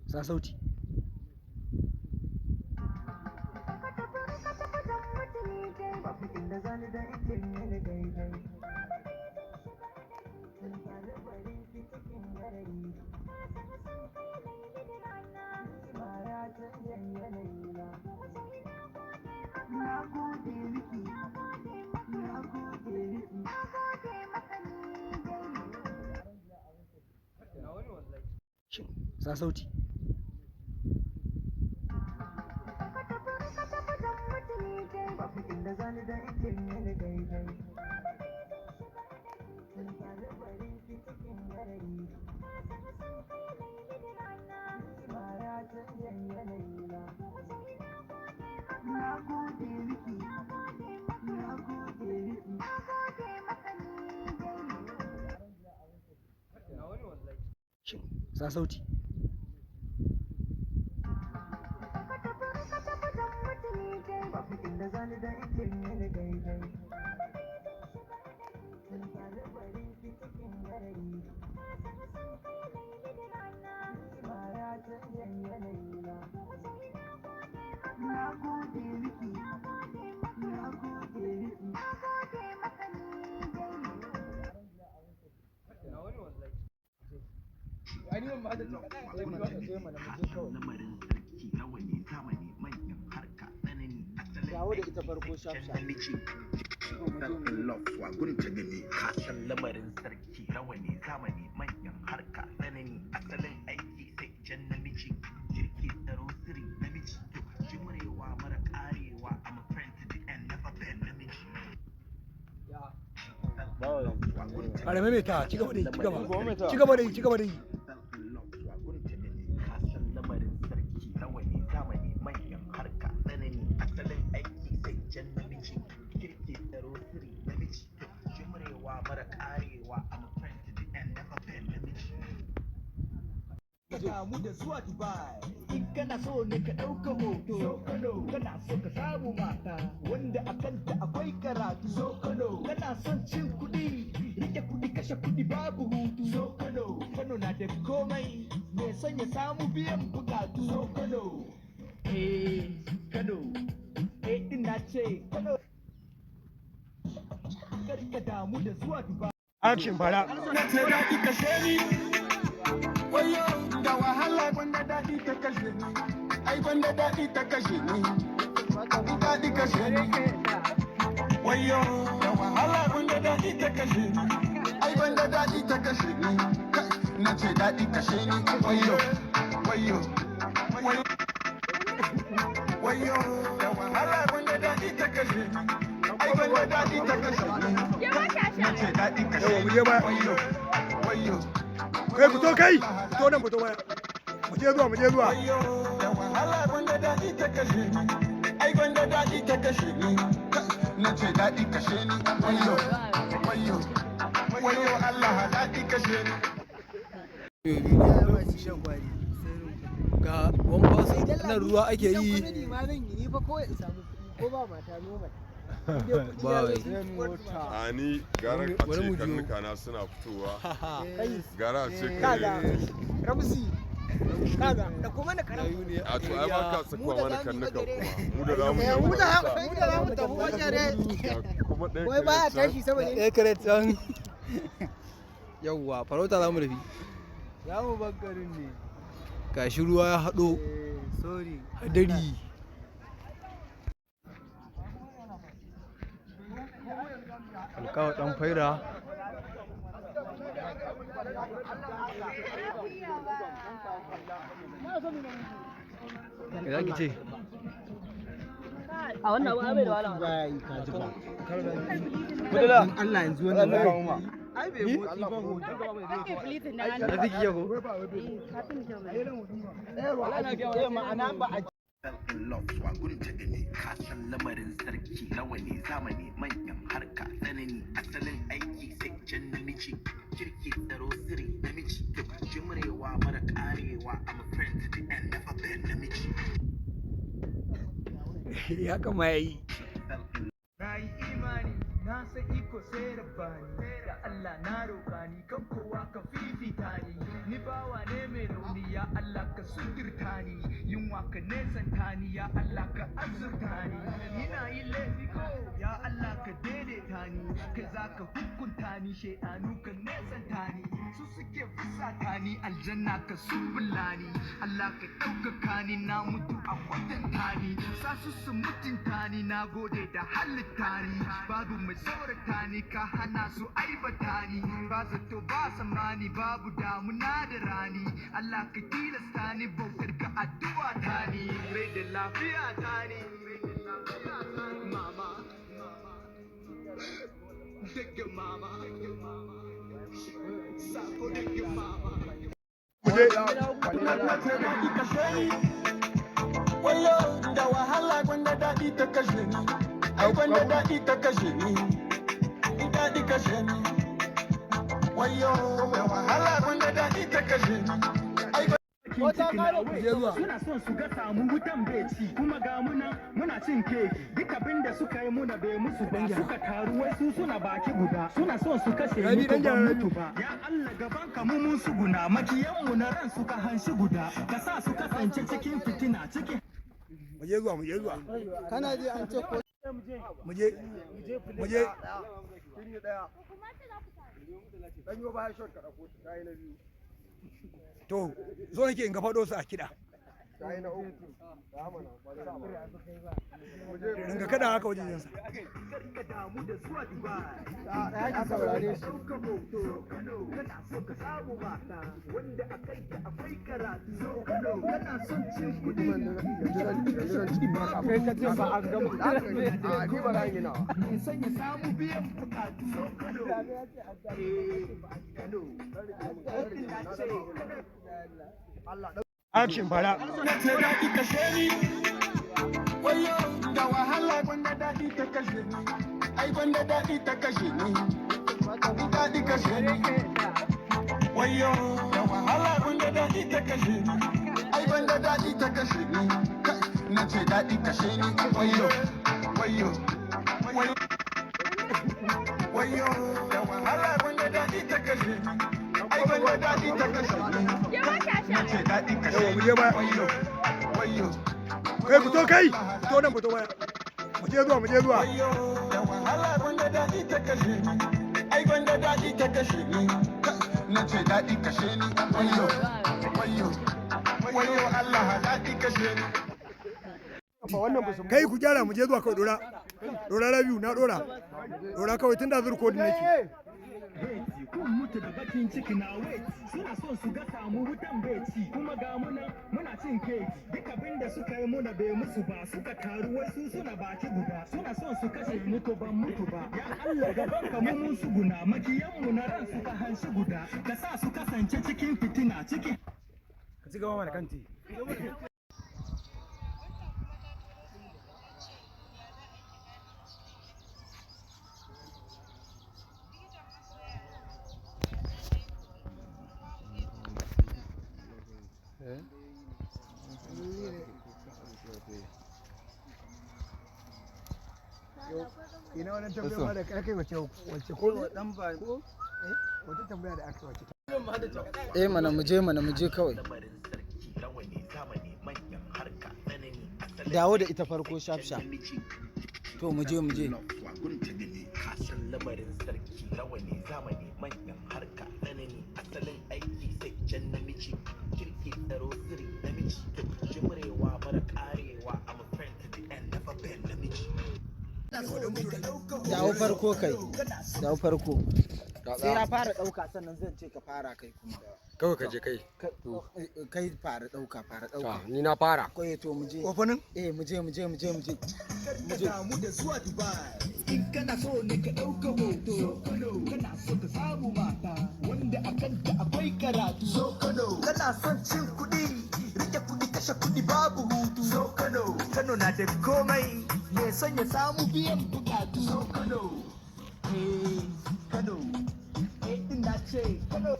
Sa sauti. Sa sauti. Sa sauti. Dawo da ita farko kasan lamarin sarki rawani zamani manyan harka tsanani asalin aiki sai jan namiji jirki tsaro siri namiji to jimurewa mara karewa I'm a friend to the end never been namiji Kare mai ta ci gaba da yi, ci gaba da yi, ci gaba da yi. kasan lamarin sarki rawani zamani manyan harka tsanani asalin aiki sai jan namiji jirki tsaro siri namiji to jimurewa mara karewa I'm a friend to the end never been namiji Ka damu da zuwa Dubai in kana so ne ka ɗauka hoto so Kano kana so ka samu mata wanda a kanta akwai karatu so Kano kana son cin kuɗi rike kuɗi kashe kuɗi babu hutu so Kano Kano na da komai mai son ya samu biyan bukatu so Kano Kano din na ce Kano kar ka damu da zuwa Dubai Action fara. na ce daɗi kashe ni wayo da wahala gwanda daɗi ta kashe ni ai gwanda daɗi ta kashe ni daɗi kashe ni wayo da wahala gwanda daɗi ta kashe ni ai gwanda daɗi ta kashe ni na ce daɗi kashe ni wayo wayo wayo wayo da wahala gwanda daɗi ta kashe ni ai gwanda daɗi ta kashe ni na ce daɗi kashe Yawa, mu ni je baya. wayo wayo Kai fito kai. Fito nan fito baya. Mu je zuwa, mu je zuwa. da wahala gwanda daɗi ta kashe ni ai gwanda daɗi ta kashe ni na ce daɗi kashe ni wayo wayo wayo Allah daɗi kashe ni Ga wambasu nan ruwa ake yi. Ba wai. a ni gara a Bari ce mu jiyo. karnuka na suna fitowa gara a ce Kaga, kare Ramsi, kaga, da kuma na karam. a to ai ba ka sakuwa mana karnuka kuma mu da za mu Mu da za mu tafi wajen kuma ɗaya wai baya tashi saboda Ɗaya kare can. Yawwa, farauta za mu tafi. ya mu bangaren ne. Gashi ruwa ya haɗo. Sorry. Hadari. Alkawa ɗan faira. Me za ki ce? A wannan abu bai da wala. Ba yi kaji ba. Kudula. Allah yanzu wannan ba. Ai bai Ni? motsi ba hoto. Na fi kike ko? Ma'ana ba a love wagun ta gani kasan lamarin sarki rawani zamani manyan harka tsanani asalin aiki sai jan namiji kirki tsaro siri namiji to jimrewa mara karewa I'm a friend to the end never been namiji Ya kama yayi. na yi imani na isa iko sai rabbani ya Allah na roƙa ni kan kowa ka fifita ni bawa ne mai rauni ya Allah ka suturta ni yunwa ka nesanta ni ya Allah ka azurta ni ina yin laifi ko ya Allah ka daidaita ni kai za ka hukunta ni shaidanu ka nesanta ni su suke fusata ni aljanna ka subulla ni Allah ka ɗaukaka ni na mutu a kwatanta ni sa su mutunta ni na gode da halitta ni babu mai saurata ni ka hana su aibata ni ba zato ba samani babu damuna da rani Allah ka tilasta ni bautar ka addu'a ta ni rai da lafiya ta ni mama daga mama sako daga mama wayo da wahala gwanda daɗi ta kashe ni ai gwanda daɗi ta kashe ni daɗi kashe ni wayo da wahala gwanda daɗi ta kashe ni suna son su ga samu wutan bai ci kuma ga muna cin keki duk abin da suka yi muna bai musu ba suka taru wai su suna baki guda suna son su kashe mu ko ba mutu ba ya Allah gaban ka mu mun su guna makiyan mu na ran suka hanshi guda ka sa su kasance cikin fitina cikin muje zuwa kana ji an ce ko muje dan yo baya shot ka dauko kai na biyu to zo nake in ga fado su a kida kai na uku ringa kada haka wajen yansa ka damu da zuwa Dubai ya saurare shi kana so ka samu mata wanda akai ta akwai karatu kana son cin kudi kai ka ce ba an gama a ni ba ran gina san ya samu biyan bukatu action fara daɗi kashe ni wayo da wahala gwanda daɗi ta kashe ni ai gwanda daɗi ta kashe ni daɗi kashe ni wayo da wahala gwanda daɗi ta kashe ni ai gwanda daɗi ta kashe ni na ce daɗi kashe ni wayo wayo wayo da wahala gwanda daɗi ta kashe ni ai gwanda daɗi ta kashe ni na ce daɗi kashe ni wayo wayo kai fito nan fito baya muje zuwa da wahala gwanda daɗi ta kashe ni ai gwanda daɗi ta kashe ni na ce daɗi kashe ni wayo Allah daɗi kashe ni kai ku gyara muje zuwa kawai dora rabiu na dora kawai tun da zurko din nake kun mutu da bakin ciki na wait suna son su ga samu wutan bai ci kuma ga muna cin keki duk abin da suka yi muna bai musu ba suka taru wai su suna baki guda suna son su kashe ni ko ban mutu ba ya Allah gaban ka mu mun su guna makiyan mu na ran suka hanshi guda ka sa su kasance cikin fitina cikin ka ci gaba mana kanti ina wannan tambaya da kai wace ko dan ba ko wata tambaya da aka wace mana muje kawai dawo da ita farko shaf to muje lamarin sarki rawani zamani manyan harka tsanani asalin aiki sai can namiji kirki tsaro siri namiji to jimrewa mara karewa I'm a friend to the end of a band namiji dawo farko sai ya fara dauka sannan zan ce ka fara kai kuma kawai ka je kai kai fara dauka ni na fara kai to muje ofanin muje mu da zuwa Dubai in kana so ne ka dauka hoto kana so ka samu mata wanda akan ta akwai karatu kana son cin kudi rike kudi kashe kudi babu hutu Kano na da komai me son ya samu biyan bukatu Kano ina ce Kano